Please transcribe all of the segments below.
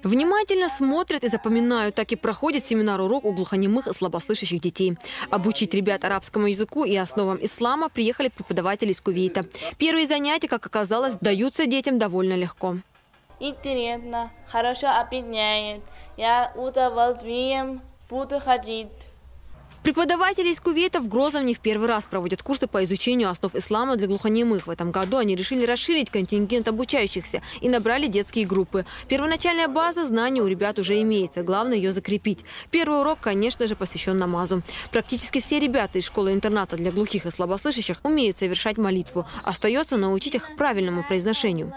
Внимательно смотрят и запоминают. Так и проходит семинар-урок у глухонемых и слабослышащих детей. Обучить ребят арабскому языку и основам ислама приехали преподаватели из Кувейта. Первые занятия, как оказалось, даются детям довольно легко. Интересно, хорошо объясняет. Я удовольствием буду ходить. Преподаватели из Кувейта в Грозном не в первый раз проводят курсы по изучению основ ислама для глухонемых. В этом году они решили расширить контингент обучающихся и набрали детские группы. Первоначальная база знаний у ребят уже имеется. Главное ее закрепить. Первый урок, конечно же, посвящен намазу. Практически все ребята из школы-интерната для глухих и слабослышащих умеют совершать молитву. Остается научить их правильному произношению.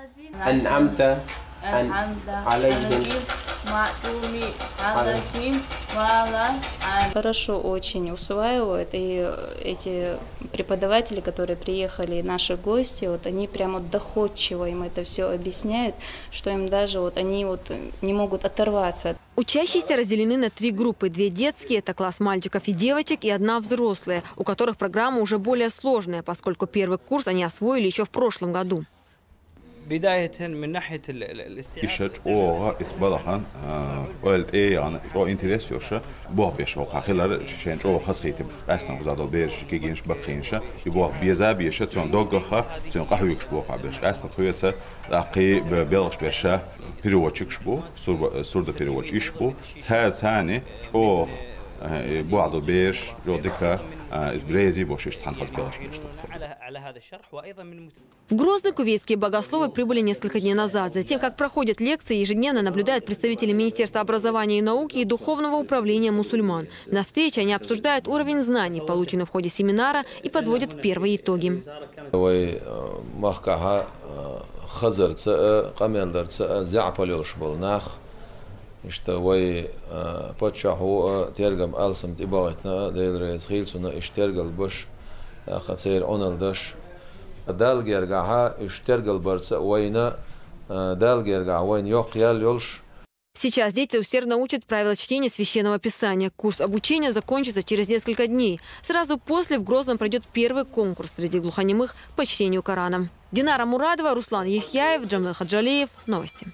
Хорошо очень усваивают, и эти преподаватели, которые приехали, наши гости, вот они прямо доходчиво им это все объясняют, что им даже они не могут оторваться. Учащиеся разделены на 3 группы. 2 детские – это класс мальчиков и девочек, и 1 взрослая, у которых программа уже более сложная, поскольку первый курс они освоили еще в прошлом году. İşe çoğu isbalahan öyle yani çoğu interes yoksa bu beş o kahiler şeyin çoğu hasretim aslında uzadal bir şey geniş bakınca bu bize bir şey son dogha son kahve yok bu haber aslında koysa laqi belgş bir şey переводчик bu surda переводчик iş bu her sene çoğu bu adı bir jodika В Грозный кувейтские богословы прибыли несколько дней назад. Затем, как проходят лекции, ежедневно наблюдают представители Министерства образования и науки и Духовного управления мусульман. На встрече они обсуждают уровень знаний, полученный в ходе семинара, и подводят первые итоги. İşte vay padşahı tergam alsam tibagatna değilreyiz hilsuna iştergal baş xatsayir onaldaş dalgergaha iştergal barsa vayna dalgergaha vayn yok yal yolş. Сейчас дети усердно учат правила чтения Священного Писания. Курс обучения закончится через несколько дней. Сразу после в Грозном пройдет первый конкурс среди глухонемых по чтению Корана. Динара Мурадова, Руслан Яхьяев, Джамил Хаджалиев. Новости.